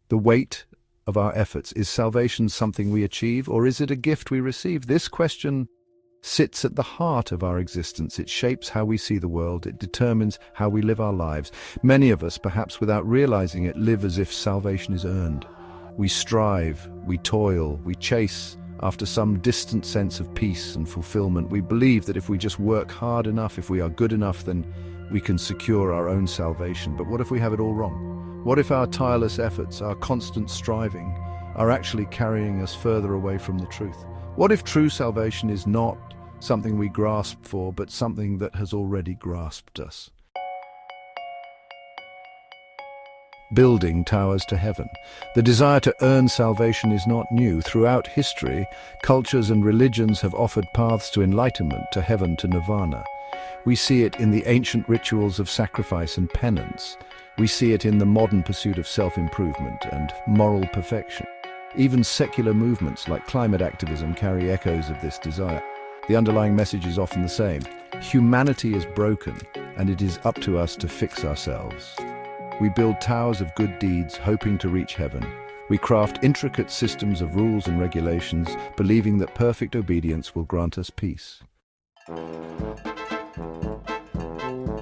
the weight of our efforts. Is salvation something we achieve, or is it a gift we receive? This question sits at the heart of our existence. It shapes how we see the world. It determines how we live our lives. Many of us, perhaps without realizing it, live as if salvation is earned. We strive, we toil, we chase after some distant sense of peace and fulfillment. We believe that if we just work hard enough, if we are good enough, then we can secure our own salvation. But what if we have it all wrong? What if our tireless efforts, our constant striving, are actually carrying us further away from the truth? What if true salvation is not something we grasp for, but something that has already grasped us? Building towers to heaven. The desire to earn salvation is not new. Throughout history, cultures and religions have offered paths to enlightenment, to heaven, to nirvana. We see it in the ancient rituals of sacrifice and penance. We see it in the modern pursuit of self-improvement and moral perfection. Even secular movements like climate activism carry echoes of this desire. The underlying message is often the same. Humanity is broken, and it is up to us to fix ourselves. We build towers of good deeds, hoping to reach heaven. We craft intricate systems of rules and regulations, believing that perfect obedience will grant us peace.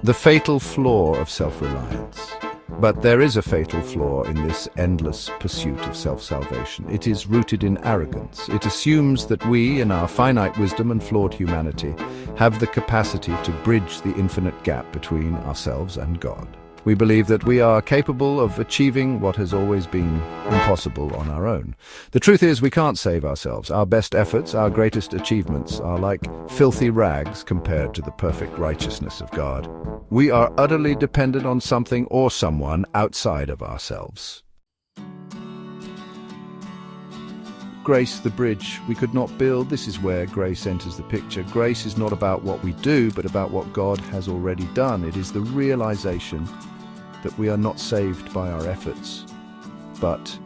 The fatal flaw of self-reliance. But there is a fatal flaw in this endless pursuit of self-salvation. It is rooted in arrogance. It assumes that we, in our finite wisdom and flawed humanity, have the capacity to bridge the infinite gap between ourselves and God. We believe that we are capable of achieving what has always been impossible on our own. The truth is, we can't save ourselves. Our best efforts, our greatest achievements are like filthy rags compared to the perfect righteousness of God. We are utterly dependent on something or someone outside of ourselves. Grace, the bridge we could not build. This is where grace enters the picture. Grace is not about what we do, but about what God has already done. It is the realization that we are not saved by our efforts, but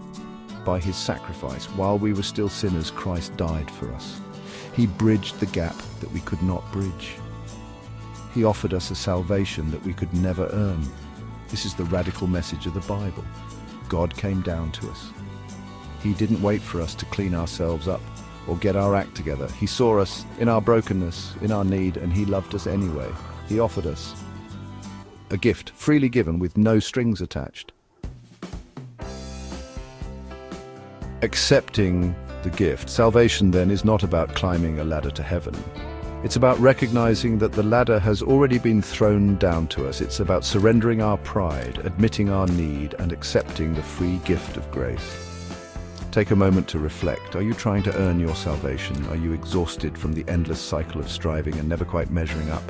by his sacrifice. While we were still sinners, Christ died for us. He bridged the gap that we could not bridge. He offered us a salvation that we could never earn. This is the radical message of the Bible. God came down to us. He didn't wait for us to clean ourselves up or get our act together. He saw us in our brokenness, in our need, and he loved us anyway. He offered us a gift, freely given, with no strings attached. Accepting the gift. Salvation, then, is not about climbing a ladder to heaven. It's about recognizing that the ladder has already been thrown down to us. It's about surrendering our pride, admitting our need, and accepting the free gift of grace. Take a moment to reflect. Are you trying to earn your salvation? Are you exhausted from the endless cycle of striving and never quite measuring up?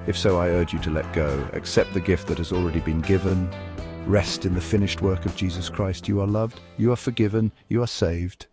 If so, I urge you to let go. Accept the gift that has already been given. Rest in the finished work of Jesus Christ. You are loved, you are forgiven, you are saved.